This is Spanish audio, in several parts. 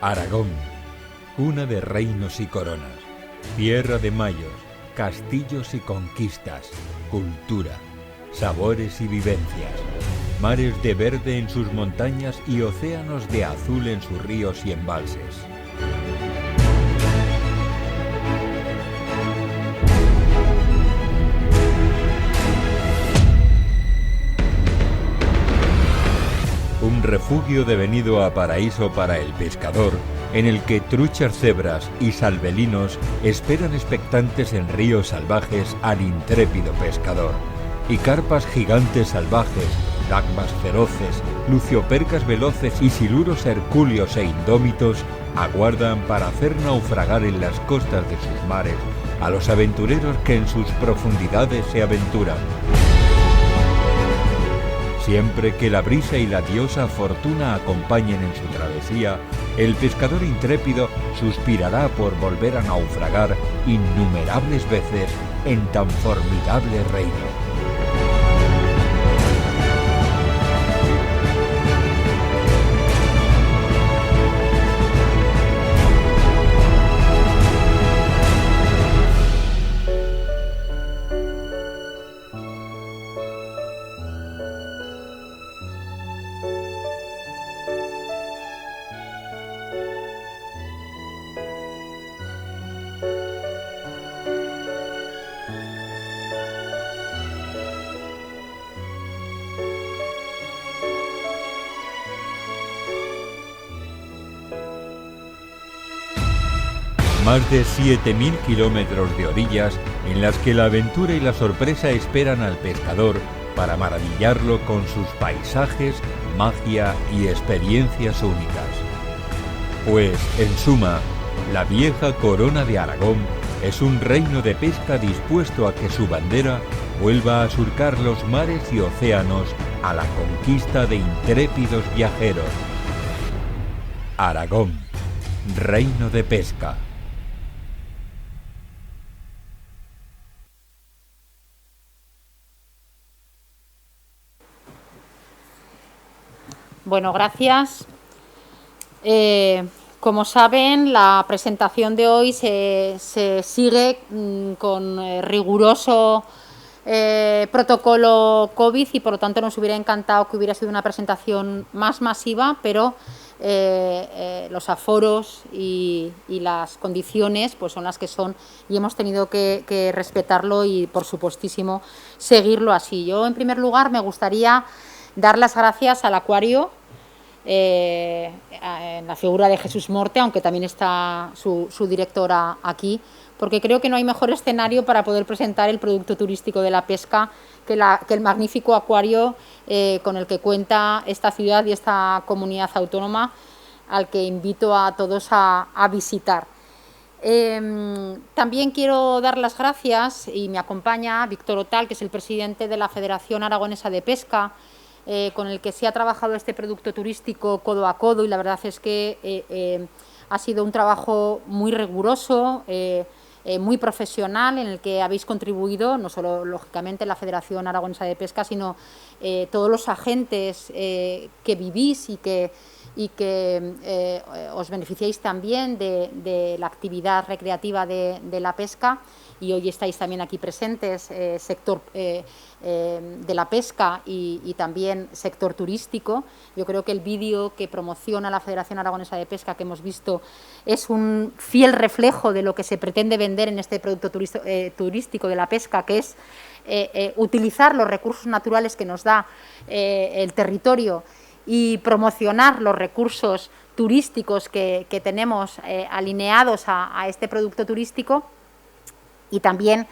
Aragón, cuna de reinos y coronas, tierra de mayos, castillos y conquistas, cultura, sabores y vivencias, mares de verde en sus montañas y océanos de azul en sus ríos y embalses. Un refugio devenido a paraíso para el pescador, en el que truchas cebras y salvelinos esperan expectantes en ríos salvajes al intrépido pescador, y carpas gigantes salvajes, dagmas feroces, luciopercas veloces y siluros hercúleos e indómitos aguardan para hacer naufragar en las costas de sus mares a los aventureros que en sus profundidades se aventuran. Siempre que la brisa y la diosa Fortuna acompañen en su travesía, el pescador intrépido suspirará por volver a naufragar innumerables veces en tan formidable reino. Más de 7.000 kilómetros de orillas en las que la aventura y la sorpresa esperan al pescador para maravillarlo con sus paisajes, magia y experiencias únicas. Pues, en suma, la vieja corona de Aragón es un reino de pesca dispuesto a que su bandera vuelva a surcar los mares y océanos a la conquista de intrépidos viajeros. Aragón, reino de pesca. Bueno, gracias. Como saben, la presentación de hoy se sigue con riguroso protocolo COVID y por lo tanto nos hubiera encantado que hubiera sido una presentación más masiva, pero los aforos y las condiciones pues son las que son y hemos tenido que respetarlo y por supuestísimo seguirlo así. Yo en primer lugar me gustaría dar las gracias al Acuario, en la figura de Jesús Morte, aunque también está su directora aquí, porque creo que no hay mejor escenario para poder presentar el producto turístico de la pesca que el magnífico acuario con el que cuenta esta ciudad y esta comunidad autónoma, al que invito a todos a visitar. También quiero dar las gracias, y me acompaña Víctor Otal, que es el presidente de la Federación Aragonesa de Pesca, con el que se ha trabajado este producto turístico codo a codo, y la verdad es que ha sido un trabajo muy riguroso, muy profesional, en el que habéis contribuido, no solo lógicamente la Federación Aragonesa de Pesca, sino todos los agentes que vivís y que os beneficiáis también de la actividad recreativa de la pesca, y hoy estáis también aquí presentes, sector de la pesca y también sector turístico. Yo creo que el vídeo que promociona la Federación Aragonesa de Pesca que hemos visto es un fiel reflejo de lo que se pretende vender en este producto turístico de la pesca, que es utilizar los recursos naturales que nos da el territorio y promocionar los recursos turísticos que tenemos alineados a este producto turístico, y también,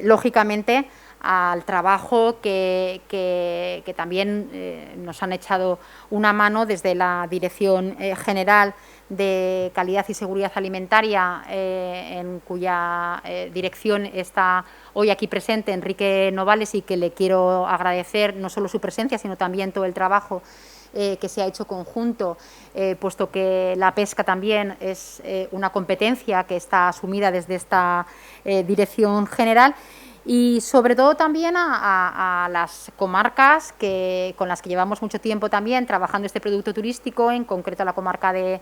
lógicamente, al trabajo que también nos han echado una mano desde la Dirección General de Calidad y Seguridad Alimentaria, en cuya dirección está hoy aquí presente Enrique Novales, y que le quiero agradecer no solo su presencia, sino también todo el trabajo que se ha hecho conjunto, puesto que la pesca también es una competencia que está asumida desde esta Dirección General. y sobre todo también a las comarcas con las que llevamos mucho tiempo también trabajando este producto turístico, en concreto a la comarca de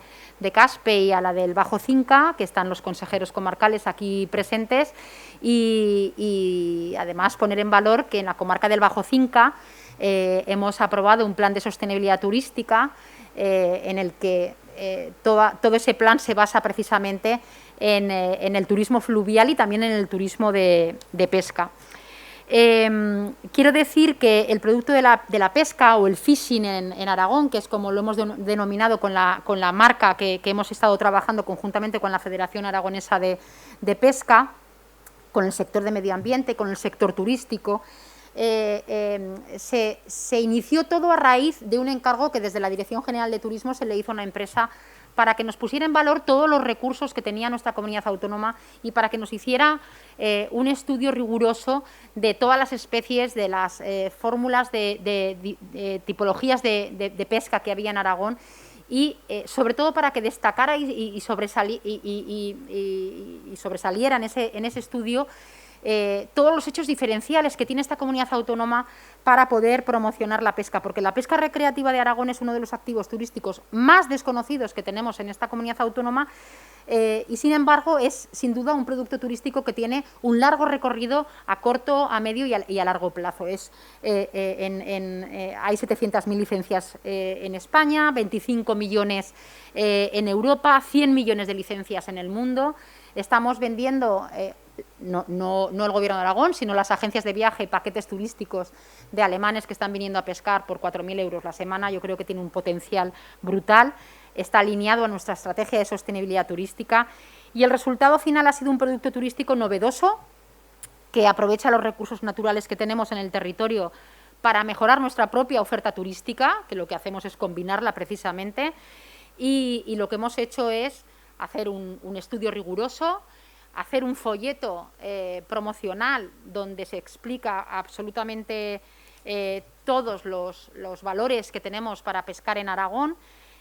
Caspe y a la del Bajo Cinca, que están los consejeros comarcales aquí presentes, y además poner en valor que en la comarca del Bajo Cinca hemos aprobado un plan de sostenibilidad turística en el que todo ese plan se basa precisamente en el turismo fluvial y también en el turismo de pesca. Quiero decir que el producto de la pesca o el fishing en Aragón, que es como lo hemos denominado con la marca que hemos estado trabajando conjuntamente con la Federación Aragonesa de Pesca, con el sector de medio ambiente, con el sector turístico, se inició todo a raíz de un encargo que desde la Dirección General de Turismo se le hizo a una empresa para que nos pusiera en valor todos los recursos que tenía nuestra comunidad autónoma y para que nos hiciera un estudio riguroso de todas las especies, de las fórmulas de tipologías de pesca que había en Aragón y sobre todo para que destacara y sobresaliera en ese estudio todos los hechos diferenciales que tiene esta comunidad autónoma para poder promocionar la pesca, porque la pesca recreativa de Aragón es uno de los activos turísticos más desconocidos que tenemos en esta comunidad autónoma y sin embargo es sin duda un producto turístico que tiene un largo recorrido a corto, a medio y a largo plazo. Hay 700.000 licencias en España, 25 millones en Europa, 100 millones de licencias en el mundo. Estamos vendiendo no el Gobierno de Aragón, sino las agencias de viaje, paquetes turísticos de alemanes que están viniendo a pescar por 4.000 euros la semana. Yo creo que tiene un potencial brutal, está alineado a nuestra estrategia de sostenibilidad turística y el resultado final ha sido un producto turístico novedoso que aprovecha los recursos naturales que tenemos en el territorio para mejorar nuestra propia oferta turística, que lo que hacemos es combinarla precisamente, y lo que hemos hecho es hacer un estudio riguroso, hacer un folleto promocional donde se explica absolutamente todos los valores que tenemos para pescar en Aragón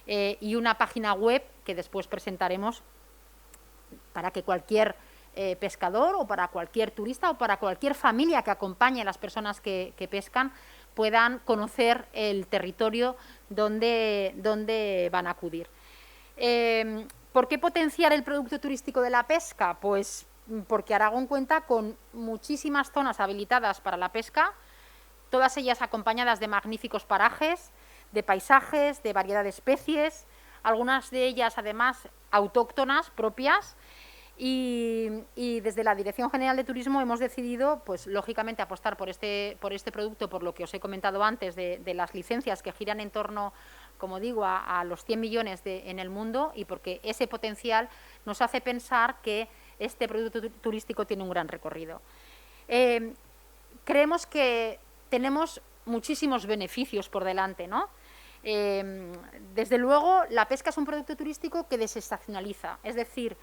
y una página web que después presentaremos para que cualquier pescador o para cualquier turista o para cualquier familia que acompañe a las personas que pescan puedan conocer el territorio donde van a acudir. ¿Por qué potenciar el producto turístico de la pesca? Pues porque Aragón cuenta con muchísimas zonas habilitadas para la pesca, todas ellas acompañadas de magníficos parajes, de paisajes, de variedad de especies, algunas de ellas además autóctonas, propias, y desde la Dirección General de Turismo hemos decidido, pues lógicamente, apostar por este producto, por lo que os he comentado antes, de las licencias que giran en torno, como digo, a los 100 millones en el mundo, y porque ese potencial nos hace pensar que este producto turístico tiene un gran recorrido. Creemos que tenemos muchísimos beneficios por delante, ¿no? Desde luego, la pesca es un producto turístico que desestacionaliza, es decir,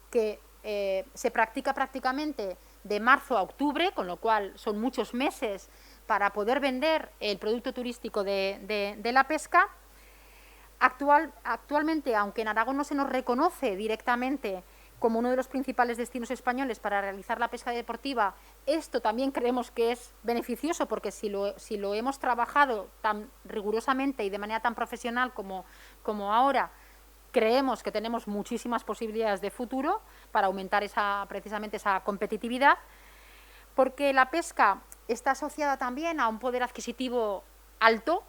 que se practica prácticamente de marzo a octubre, con lo cual son muchos meses para poder vender el producto turístico de la pesca. Actualmente, aunque en Aragón no se nos reconoce directamente como uno de los principales destinos españoles para realizar la pesca deportiva, esto también creemos que es beneficioso, porque si lo hemos trabajado tan rigurosamente y de manera tan profesional como ahora, creemos que tenemos muchísimas posibilidades de futuro para aumentar precisamente esa competitividad, porque la pesca está asociada también a un poder adquisitivo alto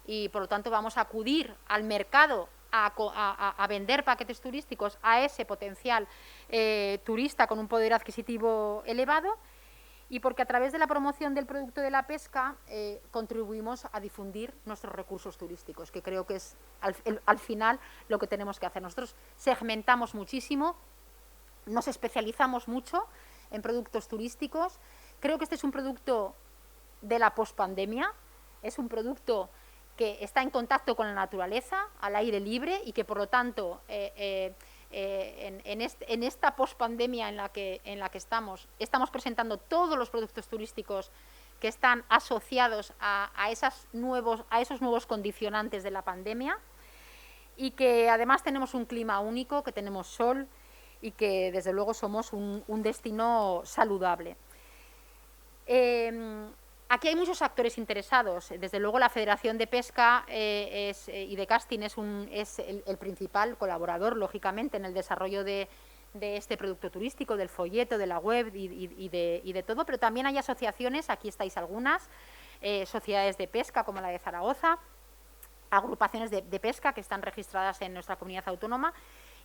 y por lo tanto vamos a acudir al mercado a vender paquetes turísticos a ese potencial turista con un poder adquisitivo elevado, y porque a través de la promoción del producto de la pesca contribuimos a difundir nuestros recursos turísticos, que creo que es al final lo que tenemos que hacer. Nosotros segmentamos muchísimo, nos especializamos mucho en productos turísticos. Creo que este es un producto de la pospandemia, es un producto que está en contacto con la naturaleza, al aire libre, y que por lo tanto en esta pospandemia en la que estamos presentando todos los productos turísticos que están asociados a esos nuevos condicionantes de la pandemia, y que además tenemos un clima único, que tenemos sol y que desde luego somos un destino saludable. Aquí hay muchos actores interesados. Desde luego la Federación de Pesca y de Casting es el principal colaborador, lógicamente, en el desarrollo de este producto turístico, del folleto, de la web y de todo, pero también hay asociaciones, aquí estáis algunas, sociedades de pesca como la de Zaragoza, agrupaciones de pesca que están registradas en nuestra comunidad autónoma,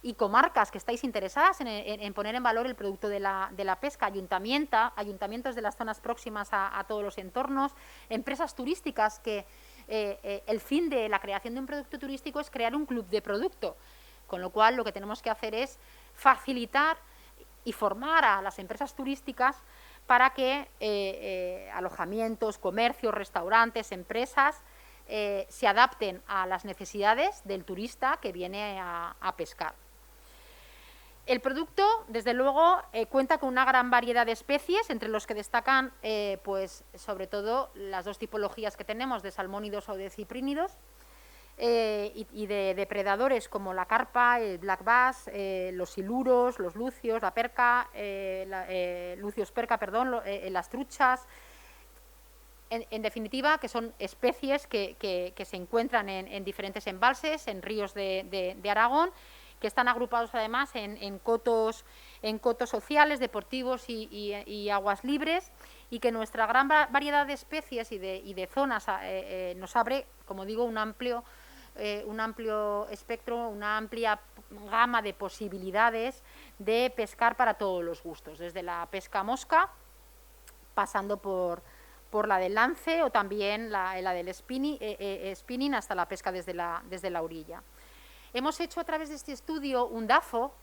y comarcas que estáis interesadas en poner en valor el producto de la pesca, ayuntamientos de las zonas próximas a todos los entornos, empresas turísticas que el fin de la creación de un producto turístico es crear un club de producto, con lo cual lo que tenemos que hacer es facilitar y formar a las empresas turísticas para que alojamientos, comercios, restaurantes, empresas se adapten a las necesidades del turista que viene a pescar. El producto, desde luego, cuenta con una gran variedad de especies, entre los que destacan, pues, sobre todo, las dos tipologías que tenemos de salmónidos o de ciprínidos, y de depredadores como la carpa, el black bass, los siluros, los lucios, la perca, lucios perca, perdón, las truchas. En definitiva, que son especies que se encuentran en diferentes embalses, en ríos de Aragón, que están agrupados además en cotos sociales, deportivos y aguas libres, y que nuestra gran variedad de especies y de zonas nos abre, como digo, un amplio espectro, una amplia gama de posibilidades de pescar para todos los gustos, desde la pesca mosca, pasando por la del lance o también la del spinning hasta la pesca desde la orilla. Hemos hecho a través de este estudio un DAFO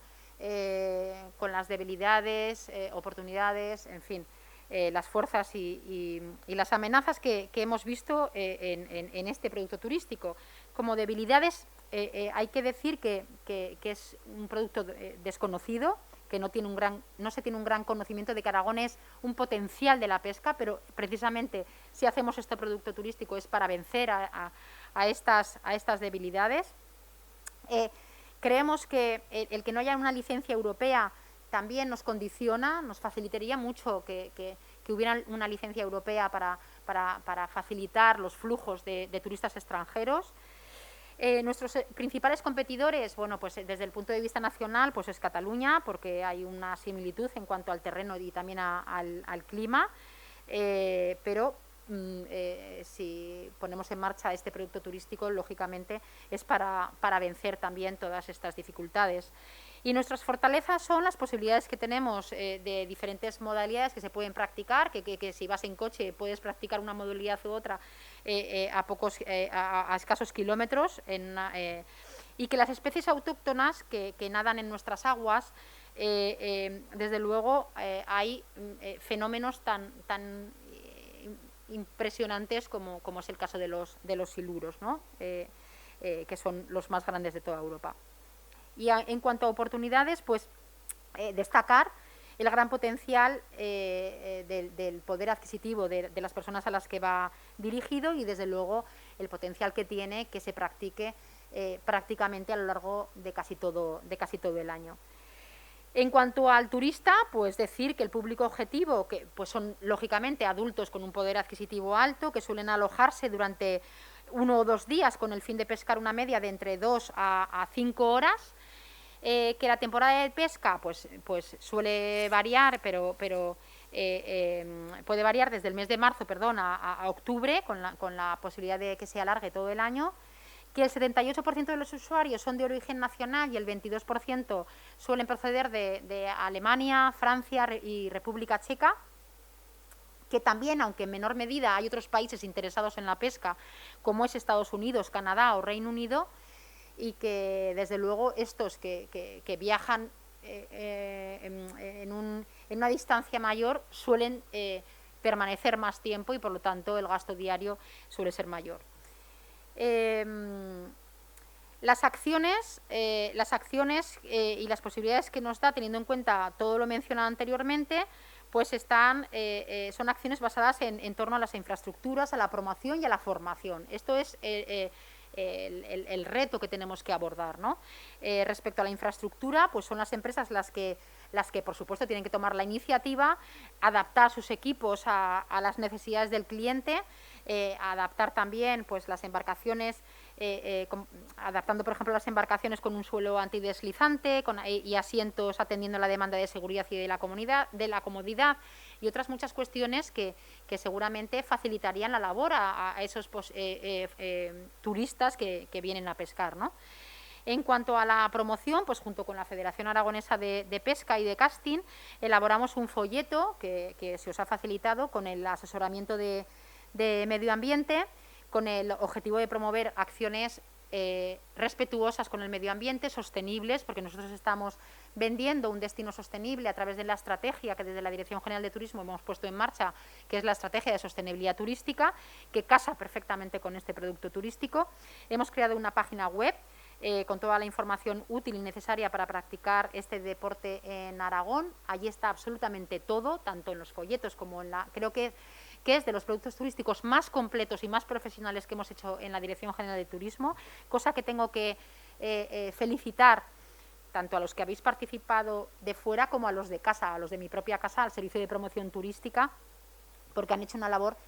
con las debilidades, oportunidades, en fin, las fuerzas y las amenazas que hemos visto en este producto turístico. Como debilidades, hay que decir que es un producto desconocido, que no se tiene un gran conocimiento de que Aragón es un potencial de la pesca, pero precisamente si hacemos este producto turístico es para vencer a estas debilidades. Creemos que el que no haya una licencia europea también nos condiciona, nos facilitaría mucho que hubiera una licencia europea para facilitar los flujos de turistas extranjeros. Nuestros principales competidores, bueno, pues desde el punto de vista nacional, pues es Cataluña, porque hay una similitud en cuanto al terreno y también al clima, pero si ponemos en marcha este producto turístico, lógicamente es para vencer también todas estas dificultades. Y nuestras fortalezas son las posibilidades que tenemos de diferentes modalidades que se pueden practicar, que si vas en coche puedes practicar una modalidad u otra a escasos kilómetros, y que las especies autóctonas que nadan en nuestras aguas, desde luego hay fenómenos tan impresionantes como es el caso de los siluros, ¿no? Que son los más grandes de toda Europa. Y en cuanto a oportunidades, pues destacar el gran potencial del poder adquisitivo de las personas a las que va dirigido, y desde luego el potencial que tiene que se practique prácticamente a lo largo de casi todo el año. En cuanto al turista, pues decir que el público objetivo, que pues son lógicamente adultos con un poder adquisitivo alto, que suelen alojarse durante 1 o 2 días con el fin de pescar una media de entre 2 a 5 horas, que la temporada de pesca pues suele variar, pero puede variar desde el mes de marzo, a octubre, con la posibilidad de que se alargue todo el año, que el 78% de los usuarios son de origen nacional y el 22% suelen proceder de Alemania, Francia y República Checa, que también, aunque en menor medida, hay otros países interesados en la pesca, como es Estados Unidos, Canadá o Reino Unido, y que desde luego estos que viajan en una distancia mayor suelen permanecer más tiempo y por lo tanto el gasto diario suele ser mayor. Las acciones y las posibilidades que nos da, teniendo en cuenta todo lo mencionado anteriormente, pues son acciones basadas en torno a las infraestructuras, a la promoción y a la formación. Esto es el reto que tenemos que abordar, ¿no? Respecto a la infraestructura, pues son las empresas las que por supuesto tienen que tomar la iniciativa, adaptar sus equipos a las necesidades del cliente, adaptar también pues las embarcaciones, adaptando por ejemplo las embarcaciones con un suelo antideslizante y asientos atendiendo la demanda de seguridad y de la comodidad y otras muchas cuestiones que seguramente facilitarían la labor a esos turistas que vienen a pescar, ¿no? En cuanto a la promoción, pues junto con la Federación Aragonesa de Pesca y de Casting, elaboramos un folleto que se os ha facilitado con el asesoramiento de medio ambiente, con el objetivo de promover acciones respetuosas con el medio ambiente, sostenibles, porque nosotros estamos vendiendo un destino sostenible a través de la estrategia que desde la Dirección General de Turismo hemos puesto en marcha, que es la estrategia de sostenibilidad turística, que casa perfectamente con este producto turístico. Hemos creado una página web con toda la información útil y necesaria para practicar este deporte en Aragón. Allí está absolutamente todo, tanto en los folletos como en la... Creo que es de los productos turísticos más completos y más profesionales que hemos hecho en la Dirección General de Turismo, cosa que tengo que felicitar tanto a los que habéis participado de fuera como a los de casa, a los de mi propia casa, al Servicio de Promoción Turística, porque han hecho una labor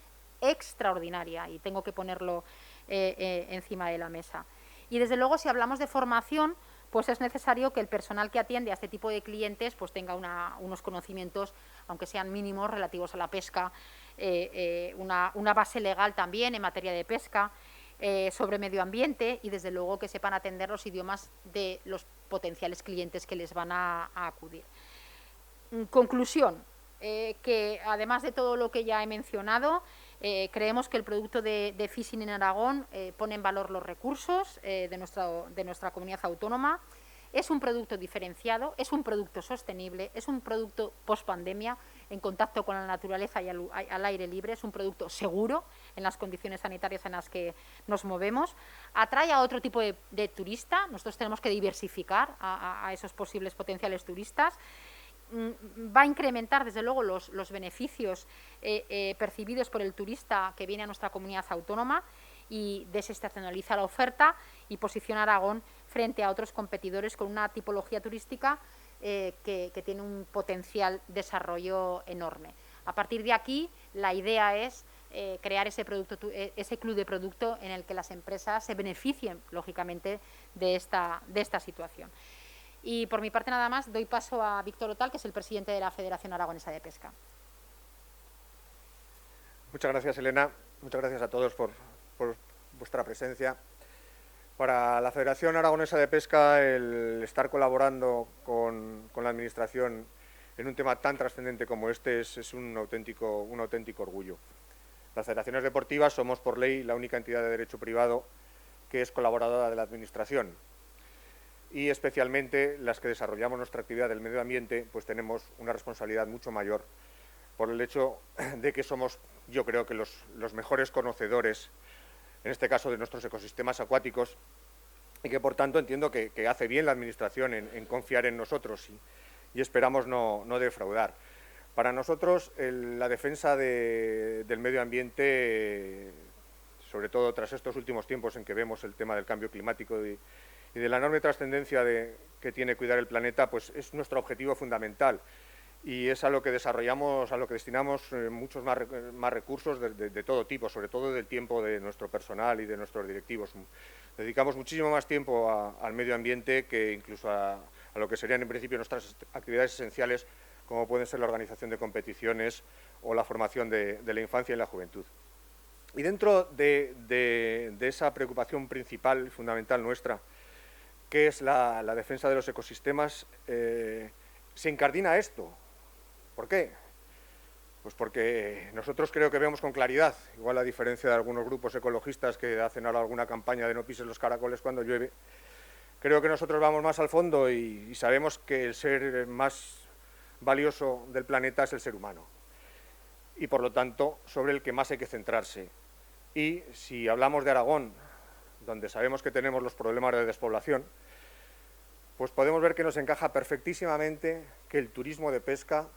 extraordinaria y tengo que ponerlo encima de la mesa. Y desde luego, si hablamos de formación, pues es necesario que el personal que atiende a este tipo de clientes pues tenga unos conocimientos, aunque sean mínimos, relativos a la pesca, una base legal también en materia de pesca, sobre medio ambiente y desde luego que sepan atender los idiomas de los potenciales clientes que les van a acudir. Conclusión, que además de todo lo que ya he mencionado, creemos que el producto de Fishing en Aragón pone en valor los recursos de nuestra comunidad autónoma. Es un producto diferenciado, es un producto sostenible, es un producto post-pandemia en contacto con la naturaleza y al aire libre, es un producto seguro en las condiciones sanitarias en las que nos movemos, atrae a otro tipo de turista. Nosotros tenemos que diversificar a esos posibles potenciales turistas. Va a incrementar desde luego los beneficios percibidos por el turista que viene a nuestra comunidad autónoma y desestacionaliza la oferta y posiciona a Aragón frente a otros competidores con una tipología turística que tiene un potencial desarrollo enorme. A partir de aquí, la idea es crear ese club de producto en el que las empresas se beneficien, lógicamente, de esta situación. Y por mi parte nada más, doy paso a Víctor Otal, que es el presidente de la Federación Aragonesa de Pesca. Muchas gracias, Elena. Muchas gracias a todos por vuestra presencia. Para la Federación Aragonesa de Pesca, el estar colaborando con la Administración en un tema tan trascendente como este es un auténtico orgullo. Las federaciones deportivas somos, por ley, la única entidad de derecho privado que es colaboradora de la Administración. Y especialmente las que desarrollamos nuestra actividad del medio ambiente, pues tenemos una responsabilidad mucho mayor por el hecho de que somos, yo creo que los mejores conocedores, en este caso de nuestros ecosistemas acuáticos, y que por tanto entiendo que hace bien la Administración en confiar en nosotros y esperamos no defraudar. Para nosotros la defensa del medio ambiente, sobre todo tras estos últimos tiempos en que vemos el tema del cambio climático y de la enorme trascendencia que tiene cuidar el planeta, pues es nuestro objetivo fundamental y es a lo que desarrollamos, a lo que destinamos muchos más recursos de todo tipo, sobre todo del tiempo de nuestro personal y de nuestros directivos. Dedicamos muchísimo más tiempo al medio ambiente que incluso a lo que serían en principio nuestras actividades esenciales, como pueden ser la organización de competiciones o la formación de la infancia y la juventud. Y dentro de esa preocupación principal y fundamental nuestra, que es la defensa de los ecosistemas, se incardina esto. ¿Por qué? Pues porque nosotros creo que vemos con claridad, igual a diferencia de algunos grupos ecologistas que hacen ahora alguna campaña de no pises los caracoles cuando llueve, creo que nosotros vamos más al fondo y sabemos que el ser más valioso del planeta es el ser humano y por lo tanto sobre el que más hay que centrarse. Y si hablamos de Aragón, donde sabemos que tenemos los problemas de despoblación, pues podemos ver que nos encaja perfectísimamente que el turismo de pesca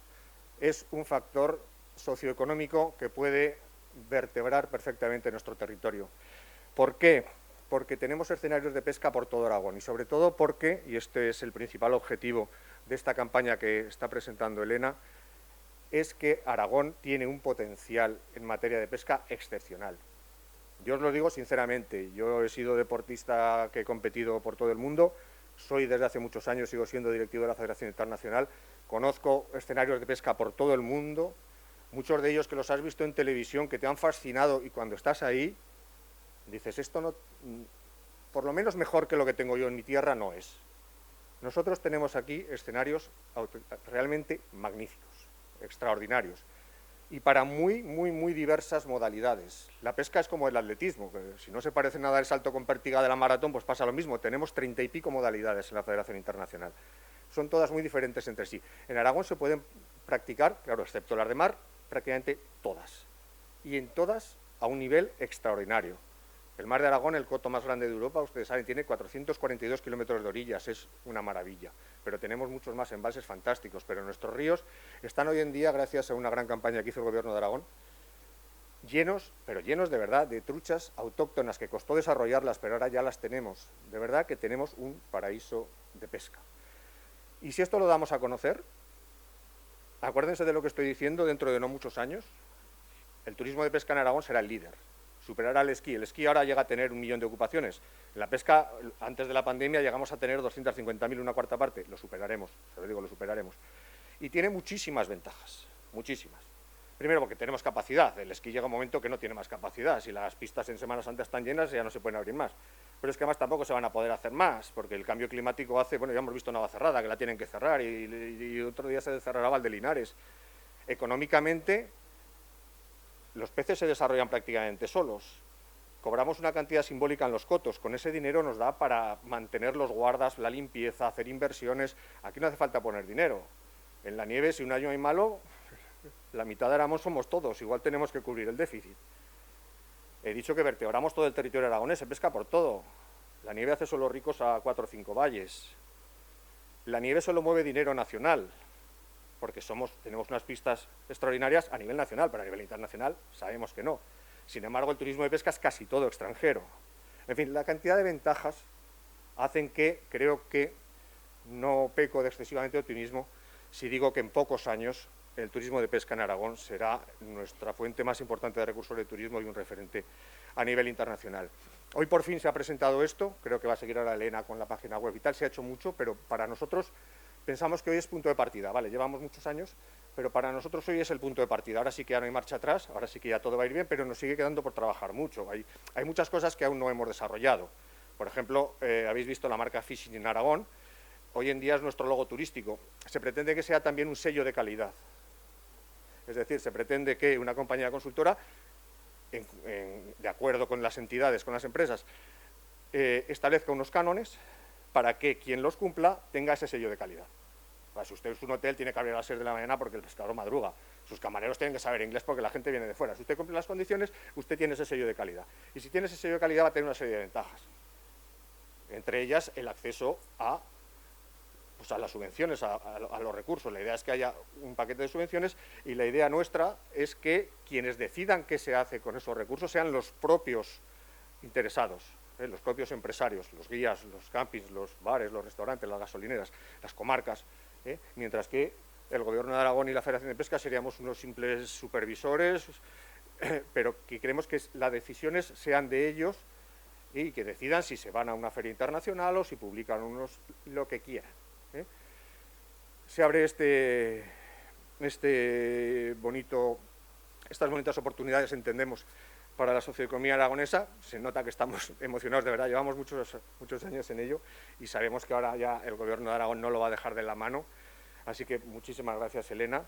es un factor socioeconómico que puede vertebrar perfectamente nuestro territorio. ¿Por qué? porque tenemos escenarios de pesca por todo Aragón y sobre todo porque, y este es el principal objetivo de esta campaña que está presentando Elena, es que Aragón tiene un potencial en materia de pesca excepcional. Yo os lo digo sinceramente, yo he sido deportista que he competido por todo el mundo, soy desde hace muchos años, sigo siendo directivo de la Federación Internacional, conozco escenarios de pesca por todo el mundo, muchos de ellos que los has visto en televisión, que te han fascinado y cuando estás ahí, dices, esto no, por lo menos mejor que lo que tengo yo en mi tierra no es. Nosotros tenemos aquí escenarios realmente magníficos, extraordinarios, y para muy diversas modalidades. La pesca es como el atletismo, que si no se parece nada al salto con pértiga de la maratón, pues pasa lo mismo. Tenemos 30 y pico modalidades en la Federación Internacional. Son todas muy diferentes entre sí. En Aragón se pueden practicar, claro, excepto las de mar, prácticamente todas. Y en todas a un nivel extraordinario. El mar de Aragón, el coto más grande de Europa, ustedes saben, tiene 442 kilómetros de orillas, es una maravilla. Pero tenemos muchos más embalses fantásticos, pero nuestros ríos están hoy en día, gracias a una gran campaña que hizo el Gobierno de Aragón, llenos, pero llenos de verdad, de truchas autóctonas que costó desarrollarlas, pero ahora ya las tenemos. De verdad que tenemos un paraíso de pesca. Y si esto lo damos a conocer, acuérdense de lo que estoy diciendo, dentro de no muchos años, el turismo de pesca en Aragón será el líder. Superará el esquí. El esquí ahora llega a tener 1 millón de ocupaciones. En la pesca, antes de la pandemia, llegamos a tener 250.000, una cuarta parte. Lo superaremos, se lo digo, lo superaremos. Y tiene muchísimas ventajas, muchísimas. Primero, porque tenemos capacidad. El esquí llega un momento que no tiene más capacidad. Si las pistas en Semana Santa están llenas, ya no se pueden abrir más. Pero es que además tampoco se van a poder hacer más, porque el cambio climático hace, bueno, ya hemos visto Navacerrada, que la tienen que cerrar, y otro día se cerrará Valdelinares. Económicamente, los peces se desarrollan prácticamente solos. Cobramos una cantidad simbólica en los cotos. Con ese dinero nos da para mantener los guardas, la limpieza, hacer inversiones. Aquí no hace falta poner dinero. En la nieve, si un año hay malo, la mitad de Aragón somos todos. Igual tenemos que cubrir el déficit. He dicho que vertebramos todo el territorio aragonés, se pesca por todo. La nieve hace solo ricos a 4 o 5 valles. La nieve solo mueve dinero nacional, porque tenemos unas pistas extraordinarias a nivel nacional, pero a nivel internacional sabemos que no. Sin embargo, el turismo de pesca es casi todo extranjero. En fin, la cantidad de ventajas hacen que creo que no peco de excesivamente optimismo si digo que en pocos años el turismo de pesca en Aragón será nuestra fuente más importante de recursos de turismo y un referente a nivel internacional. Hoy por fin se ha presentado esto, creo que va a seguir ahora Elena con la página web y tal, se ha hecho mucho, pero para nosotros pensamos que hoy es punto de partida, vale, llevamos muchos años, pero para nosotros hoy es el punto de partida. Ahora sí que ya no hay marcha atrás, ahora sí que ya todo va a ir bien, pero nos sigue quedando por trabajar mucho. Hay muchas cosas que aún no hemos desarrollado. Por ejemplo, habéis visto la marca Fishing en Aragón, hoy en día es nuestro logo turístico. Se pretende que sea también un sello de calidad. Es decir, se pretende que una compañía consultora, de acuerdo con las entidades, con las empresas, establezca unos cánones para que quien los cumpla tenga ese sello de calidad. Si usted es un hotel, tiene que abrir a las 6 de la mañana porque el pescador madruga. Sus camareros tienen que saber inglés porque la gente viene de fuera. Si usted cumple las condiciones, usted tiene ese sello de calidad. Y si tiene ese sello de calidad, va a tener una serie de ventajas. Entre ellas, el acceso a las subvenciones, a los recursos. La idea es que haya un paquete de subvenciones y la idea nuestra es que quienes decidan qué se hace con esos recursos sean los propios interesados, los propios empresarios, los guías, los campings, los bares, los restaurantes, las gasolineras, las comarcas, mientras que el Gobierno de Aragón y la Federación de Pesca seríamos unos simples supervisores, pero que queremos que las decisiones sean de ellos y que decidan si se van a una feria internacional o si publican lo que quieran. Se abre estas bonitas oportunidades, entendemos, para la socioeconomía aragonesa. Se nota que estamos emocionados, de verdad, llevamos muchos años en ello y sabemos que ahora ya el Gobierno de Aragón no lo va a dejar de la mano. Así que muchísimas gracias, Elena.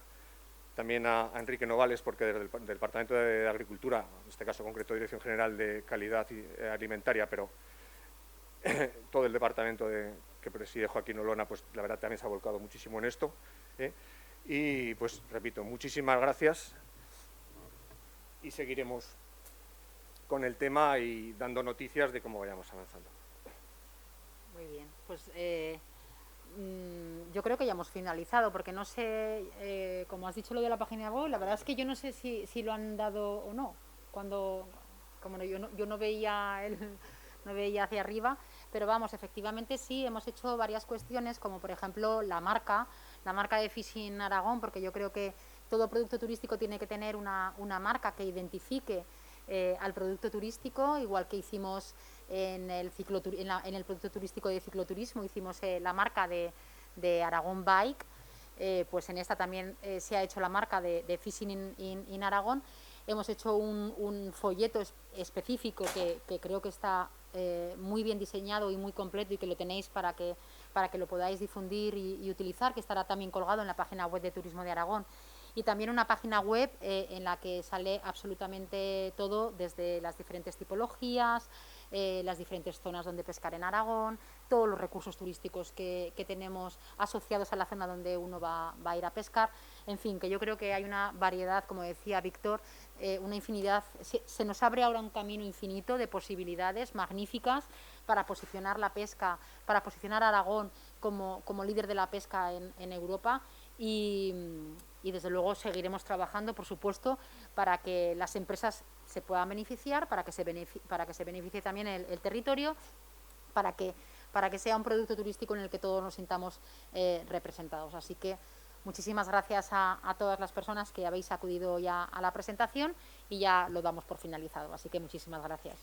También a Enrique Novales, porque desde el Departamento de Agricultura, en este caso concreto Dirección General de Calidad Alimentaria, pero todo el departamento que preside Joaquín Olona, pues la verdad también se ha volcado muchísimo en esto. Y pues repito, muchísimas gracias y seguiremos con el tema y dando noticias de cómo vayamos avanzando. Muy bien, pues yo creo que ya hemos finalizado, porque no sé, como has dicho lo de la página web, la verdad es que yo no sé si lo han dado o no. Como yo no veía no veía hacia arriba, pero vamos, efectivamente sí, hemos hecho varias cuestiones, como por ejemplo la marca de Fishing Aragón, porque yo creo que todo producto turístico tiene que tener una marca que identifique al producto turístico, igual que hicimos en el producto turístico de cicloturismo, hicimos la marca de Aragón Bike, pues en esta también se ha hecho la marca de Fishing in Aragón. Hemos hecho un folleto específico que creo que está muy bien diseñado y muy completo y que lo tenéis para que lo podáis difundir y utilizar, que estará también colgado en la página web de Turismo de Aragón. Y también una página web en la que sale absolutamente todo, desde las diferentes tipologías, las diferentes zonas donde pescar en Aragón, todos los recursos turísticos que tenemos asociados a la zona donde uno va a ir a pescar. En fin, que yo creo que hay una variedad, como decía Víctor, una infinidad, se nos abre ahora un camino infinito de posibilidades magníficas para posicionar la pesca, para posicionar a Aragón como líder de la pesca en Europa. Y desde luego seguiremos trabajando, por supuesto, para que las empresas se puedan beneficiar, para que se beneficie también el territorio, para que sea un producto turístico en el que todos nos sintamos representados. Así que muchísimas gracias a todas las personas que habéis acudido ya a la presentación y ya lo damos por finalizado. Así que muchísimas gracias.